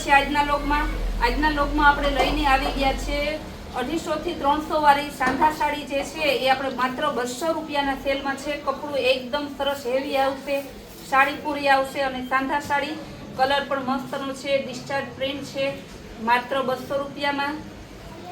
છે આજના લોગમાં આપણે લઈને આવી ગયા છે 250 થી 300 વાળી સાંધા સાડી જે છે એ આપણે માત્ર 200 રૂપિયાના સેલમાં છે। કપડું એકદમ સરસ હેવી આવશે, સાડી પૂરી આવશે અને સાંધા સાડી કલર પણ મસ્તનો છે, ડિસ્ચાર્જ પ્રિન્ટ છે, માત્ર 200 રૂપિયામાં।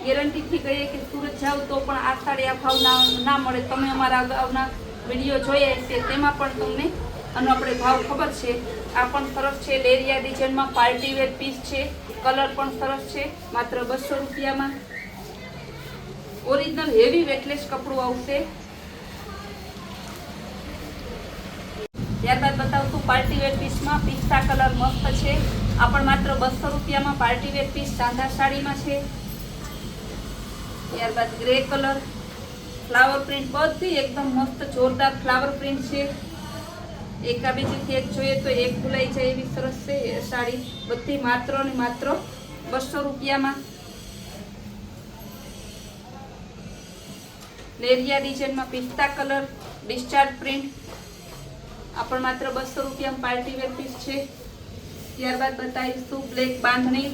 ગેરંટીથી કહીએ કે સુરત જાવ તો પણ આ સાડી આ ભાવ ના મળે। તમે અમારા અગાઉના વિડીયો જોયા છે તેમાં પણ તમને આનો આપણે ભાવ ખબર છે। આ પણ સરસ છે, લેરિયા ડિઝાઇનમાં પાર્ટી વેર પીસ છે, કલર પણ સરસ છે, માત્ર 200 રૂપિયામાં। ઓરિજિનલ હેવી વેટલેસ કપડું આવશે। ત્યારબાદ બતાવશું પાર્ટી વેર પીસમાં પિસ્તા કલર મસ્ત છે। આ પણ માત્ર 200 રૂપિયામાં પાર્ટી વેર પીસ સાંધા સાડીમાં છે। ત્યારબાદ ગ્રે કલર, ફ્લાવર પ્રિન્ટ, બધી એકદમ મસ્ત જોરદાર ફ્લાવર પ્રિન્ટ છે। એકાબીજીથી એક જોઈએ તો એક ભૂલાઈ જાય એવી સરસ છે સાડી, બધી માત્ર ને માત્ર 200 રૂપિયામાં। લેરિયા ડિઝાઇનમાં પિસ્તા કલર, ડિસ્ચાર્જ પ્રિન્ટ, આ પણ માત્ર 200 રૂપિયામાં પાર્ટી વેર પીસ છે। ત્યારબાદ બતાવીશું બ્લેક બાંધણી,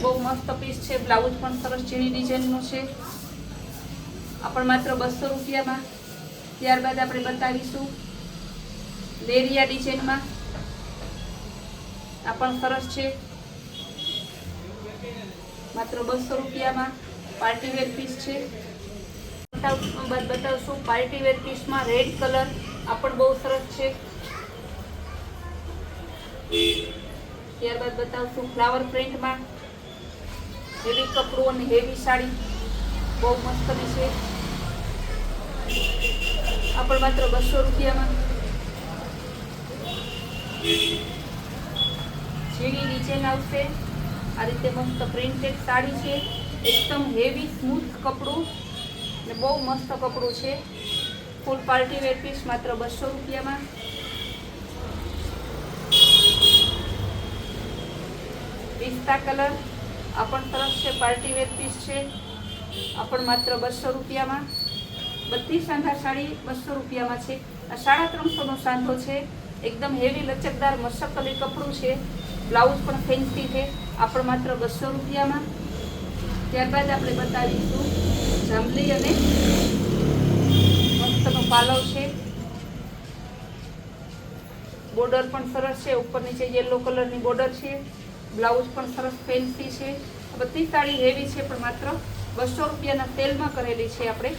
બહુ મસ્ત પીસ છે, બ્લાઉઝ પણ સરસ ઝીણી ડિઝાઇનનું છે, આ પણ માત્ર 200 રૂપિયામાં। ત્યારબાદ આપણે બતાવીશું લેરિયા ડિઝાઇનમાં, આ પણ સરસ છે, માત્ર 200 રૂપિયામાં પાર્ટી વેર પીસ છે। બતાવશું પાર્ટી વેર પીસમાં રેડ કલર, આ પણ બહુ સરસ છે। ત્યારબાદ બતાવશું ફ્લાવર પ્રિન્ટમાં હેવી કપડું અને હેવી સાડી, બહુ મસ્તની છે, આ પણ માત્ર 200 રૂપિયામાં। ઝીણી ડિઝાઇન આવશે, આ રીતે મસ્ત પ્રિન્ટેડ સાડી છે, એકદમ હેવી સ્મૂથ કપડું ને બહુ મસ્ત કપડું છે। ફૂલ પાર્ટી વેર પીસ માત્ર 200 રૂપિયામાં। પિસ્તા કલર, આ પણ સરસ છે, પાર્ટી વેર પીસ છે, આ પણ માત્ર 200 રૂપિયામાં। બધી સાંધા સાડી 200 રૂપિયામાં છે। આ 350 નો સાંધો છે, એકદમ હેવી લચકદાર મશકલી કપડું છે, બ્લાઉઝ પણ ફેન્સી છે, આ પણ માત્ર 200 રૂપિયામાં। ત્યારબાદ આપણે બતાવીશું જાંબલી અને મસ્તનો પાલવ છે, બોર્ડર પણ સરસ છે, ઉપર નીચે યલો કલરની બોર્ડર છે, બ્લાઉઝ પણ સરસ ફેન્સી છે। બધી સાડી હેવી છે પણ માત્ર 200 રૂપિયાના સેલમાં કરેલી છે આપણે।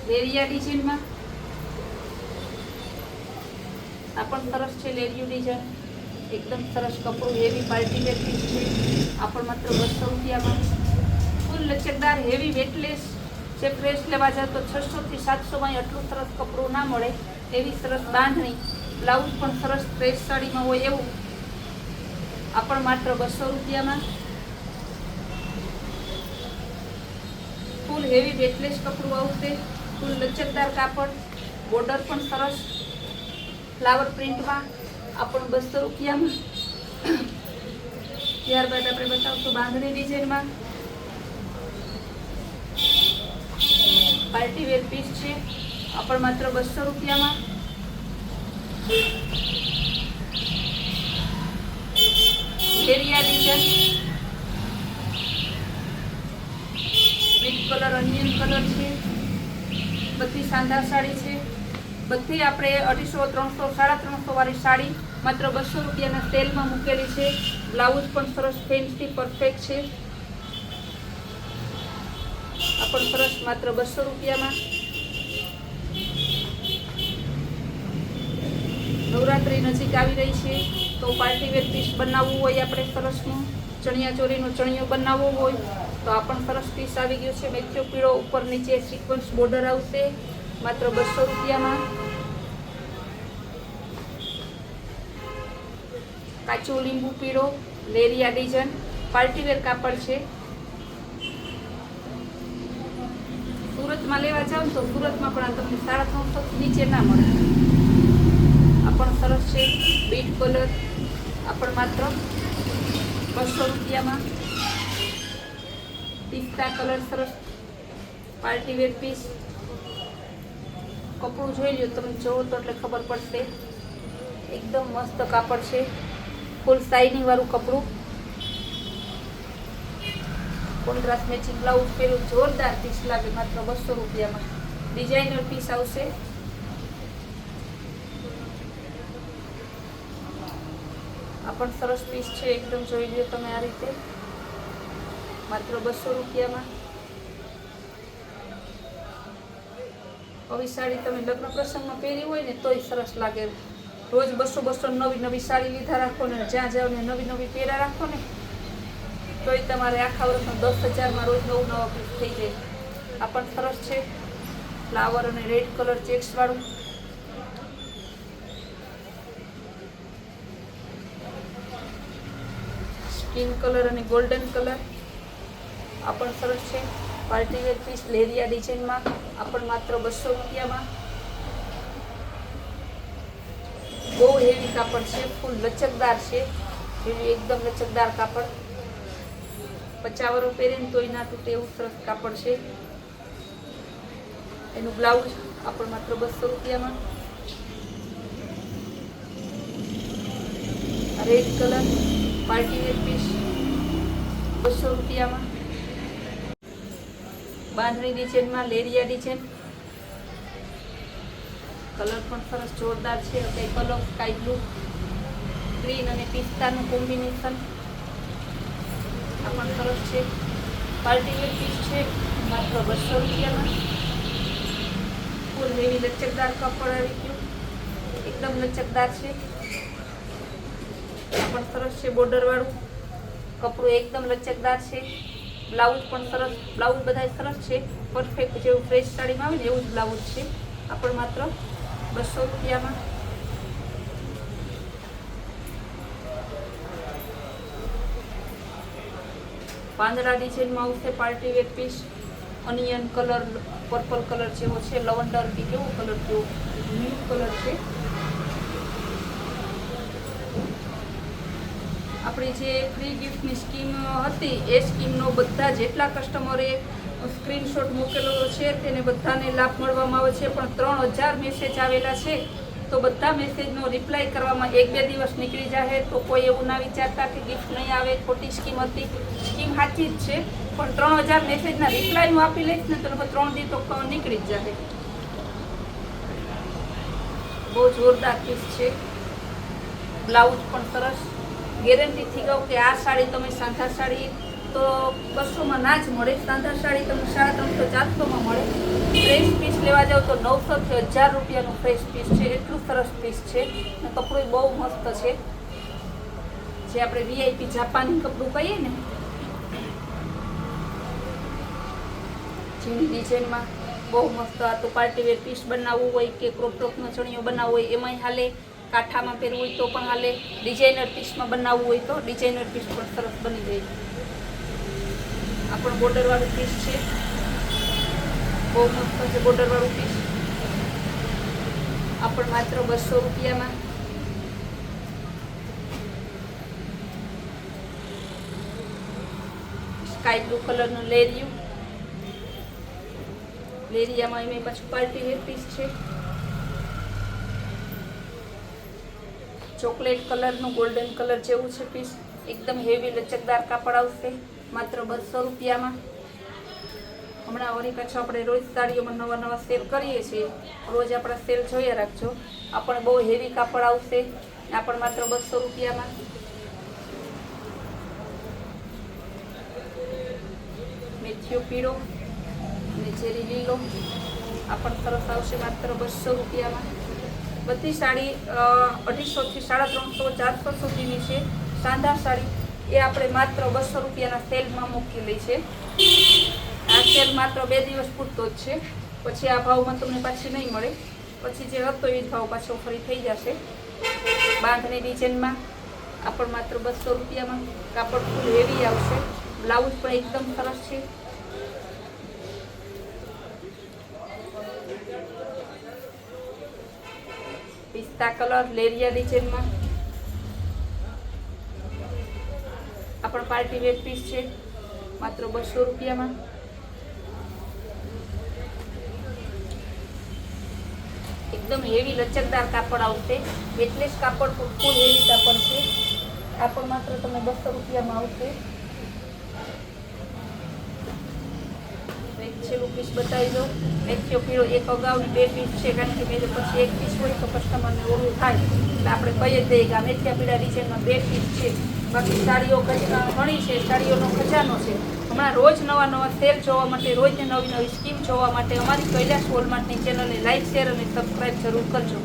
લેરિયા ડિઝાઇનમાં, આ પણ સરસ છે, લેરિયું ડિઝાઇન, એકદમ સરસ કપડું, હેવી પાર્ટી વેર પીસ છે, આ પણ માત્ર 200 રૂપિયામાં। ફૂલ લચકદાર હેવી વેટલેસ જે ડ્રેસ લેવા જાય તો 600 થી 700માં એટલું સરસ કપડું ના મળે એવી સરસ બાંધણી, બ્લાઉઝ પણ સરસ ડ્રેસ સાડીમાં હોય એવું, આ પણ માત્ર 200 રૂપિયામાં। ફૂલ હેવી વેટલેસ કપડું આવશે, ફૂલ લચકદાર કાપડ, બોર્ડર પણ સરસ ફ્લાવર પ્રિન્ટમાં, આ પણ 200 રૂપિયામાં। ત્યારબાદ આપણે બતાવશું બાંધણી ડિઝાઇનમાં પાર્ટી વેર પીસ છે, આ પણ માત્ર 200 રૂપિયામાં। લેરિયા design, pink colour, onion colour છે, બધી સાંધા સાડી છે, બધી આપણે 250, 300, 350 વાળી સાડી માત્ર 200 રૂપિયાના સેલમાં મૂકેલી છે। બ્લાઉઝ પણ સરસ ફેન્સી પરફેક્ટ છે, આ પણ સરસ માત્ર 200 રૂપિયામાં। નવરાત્રી નજીક આવી રહી છે તો પાર્ટી વેર પીસ બનાવવું હોય આપણે સરસનું, ચણિયા ચોરીનો ચણિયો બનાવવો હોય તો આ પણ સરસ પીસ આવી ગયો છે, મેથ્યો પીળો, ઉપર નીચે સિક્વન્સ બોર્ડર આવશે, માત્ર 200 રૂપિયામાં। કાચો લીંબુ પીળો, લેરિયા ડિઝાઇન, પાર્ટી વેર કાપડ છે। સુરતમાં લેવા જાવ તો સુરતમાં પણ આ તમને 350 થી નીચે ના મળે। આ પણ સરસ છે, બીટ કલર, આ પણ માત્ર 200 રૂપિયામાં। પિસ્તા કલર સરસ પાર્ટી વેર પીસ, કપડું જોઈ લો તમે, જોવો તો એટલે ખબર પડશે। એકદમ મસ્ત કાપડ છે, ફૂલ શાઇનિંગ વાળું કપડું, કોન્ટ્રાસ્ટ મેચિંગ બ્લાઉઝ પહેર્યું, જોરદાર પીસ લાગે માત્ર 200 રૂપિયામાં. ડિઝાઇનર પીસ આવશે. આ પણ સરસ પીસ છે, એકદમ જોઈ લો તમે આ રીતે, માત્ર 200 રૂપિયામાં. આવી સાડી તમે લગ્ન પ્રસંગમાં પહેરી હોય ને તોય સરસ લાગે. રોજ 200 નવી સાડી લીધા રાખો ને જ્યાં જાઓ ને નવી પહેરા રાખો ને તોય તમારે આખા વર્ષમાં 10,000માં રોજ નવા પીસ થઈ જાય. આ પણ સરસ છે, ફ્લાવર અને રેડ કલર ચેક્સ વાળું. સ્કિન કલર અને ગોલ્ડન કલર. આ પણ સરસ છે, પાર્ટીવેર પીસ લેરિયા ડિઝાઇનમાં. આ પણ માત્ર 200 રૂપિયામાં. બહુ હેવી કાપડ છે, ફૂલ લચકદાર છે, એકદમ લચકદાર કાપડ. 50 વર્ષ પહેરીને તોય ના તૂટે એવું સરસ કાપડ છે. એનું બ્લાઉઝ આ પણ માત્ર 200 રૂપિયામાં. રેડ કલર પાર્ટીવેર પીસ 200 રૂપિયામાં. બાંધણી ડિઝાઇનમાં લેરિયા ડિઝાઇન. કલર પણ સરસ જોરદાર છે. કઈ કલર સ્કાય બ્લુ, ગ્રીન અને પિસ્તાનું કોમ્બિનેશન. આ પણ સરસ છે, પાર્ટીવેર પીસ છે, માત્ર 200 રૂપિયામાં. ફૂલ હેવી લચકદાર કાપડ આવી ગયું, એકદમ લચકદાર છે. આ પણ સરસ છે, બોર્ડર વાળું કપડું એકદમ લચકદાર છે. બ્લાઉઝ પણ સરસ, બ્લાઉઝ બધા સરસ છે, પરફેક્ટ જેવું ફ્રેશ સાડીમાં આવે ને એવું જ બ્લાઉઝ છે. આ પણ માત્ર 200 રૂપિયામાં. પાંદડા ડિઝાઇનમાં આવશે partywear piece. Onion colour, purple colour જેવો છે, લવંડર કે કેવો કલર, જેવો બ્લુ કલર છે. આપણી જે ફ્રી ગિફ્ટની સ્કીમ હતી એ સ્કીમનો બધા જેટલા કસ્ટમરે સ્ક્રીનશોટ મૂકેલો છે તેને બધાને લાભ મળવામાં આવે છે. પણ 3000 મેસેજ આવેલા છે તો બધા મેસેજનો રિપ્લાય કરવામાં 1-2 દિવસ નીકળી જાય. તો કોઈ એવું ના વિચારતા કે ગિફ્ટ નહીં આવે, ખોટી સ્કીમ હતી. સ્કીમ સાચી જ છે, પણ 3000 મેસેજના રિપ્લાય હું આપી લઈશ ને તો 3 દિવસ તો નીકળી જ જાય. બહુ જોરદાર પીસ છે. બ્લાઉઝ પણ સરસ. ગેરંટીથી કહું કે આ સાડી તમે સાંધા સાડી તો 200માં ના જ મળે. સાંધા સાડી તમને 350-400માં મળે. ફ્રેશ પીસ લેવા જાવ તો 900 થી 1000 રૂપિયાનું ફ્રેશ પીસ છે. એટલું સરસ પીસ છે. કપડું બહુ મસ્ત છે, જે આપણે વીઆઈપી જાપાની કપડું કહીએ ને જેની ડિઝાઇનમાં બહુ મસ્ત. આ તો પાર્ટીવેર પીસ બનાવવું હોય કે ક્રોપ ટોપનો ચણિયો બનાવવો હોય એમાંય હાલે, કાંઠામાં પહેરવું હોય તો પણ હાલે, ડિઝાઇનર પીસમાં બનાવવું હોય તો ડિઝાઇનર પીસ પણ સરસ બની જાય. આ પણ બોર્ડરવાળું પીસ છે, બહુ મસ્ત છે બોર્ડરવાળું પીસ. આ પણ માત્ર 200 રૂપિયામાં. સ્કાય બ્લુ કલરનું લેરિયું. લેરિયામાં એમાં પાછું પાર્ટીવેર પીસ છે. ચોકલેટ કલરનું ગોલ્ડન કલર જેવું છે પીસ. એકદમ હેવી લચકદાર કાપડ આવશે, માત્ર 200 રૂપિયામાં. હમણાં વળી પાછું આપણે રોજ સાડીઓમાં નવા સેલ કરીએ છીએ, રોજ આપણા સેલ જોયા રાખજો. આ પણ બહુ હેવી કાપડ આવશે. આ પણ માત્ર 200 રૂપિયામાં. મેથીઓ પીળો અને ચેરી લીલો. આ પણ સરસ આવશે, માત્ર 200 રૂપિયામાં. બધી સાડી 250 થી 350, 400 સુધીની છે. સાંધા સાડી એ આપણે માત્ર 200 રૂપિયાના સેલમાં મૂકેલી છે. આ સેલ માત્ર 2 દિવસ પૂરતો જ છે, પછી આ ભાવમાં તમને પાછી નહીં મળે. પછી જે હતો એ જ ભાવ પાછો ફરી થઈ જશે. બાંધણી ડિઝાઇનમાં આ પણ માત્ર 200 રૂપિયામાં. કાપડ ફૂલ હેવી આવશે. બ્લાઉઝ પણ એકદમ સરસ છે. પિસ્તા કલર લેરિયા ડિઝાઇનમાં. આ પણ પાર્ટીવેર પીસ છે, માત્ર 200 રૂપિયામાં. એકદમ હેવી લચકદાર કાપડ આવશે, એટલે જ કાપડ ફૂલ હેવી કાપડ છે. કાપડ માત્ર તમને 200 રૂપિયામાં આવશે. એક છેલ્લું પીસ બતાવી દઉં. મેથીઓ પીળો એક અગાઉની 2 પીસ છે, કારણ કે મેં પછી એક પીસ હોય તો કસ્ટમરને ઓળું થાય, એટલે આપણે કહી જ દઈએ કે આ મેથીયા પીળા ડિઝાઇનમાં 2 પીસ છે. બાકી સાડીઓ ઘણી છે, સાડીઓનો ખજાનો છે. હમણાં રોજ નવા નવા સેલ જોવા માટે, રોજ નવી નવી સ્કીમ જોવા માટે અમારી કૈલાશ વોલમાર્ટની ચેનલને લાઇક, શેર અને સબસ્ક્રાઈબ જરૂર કરજો.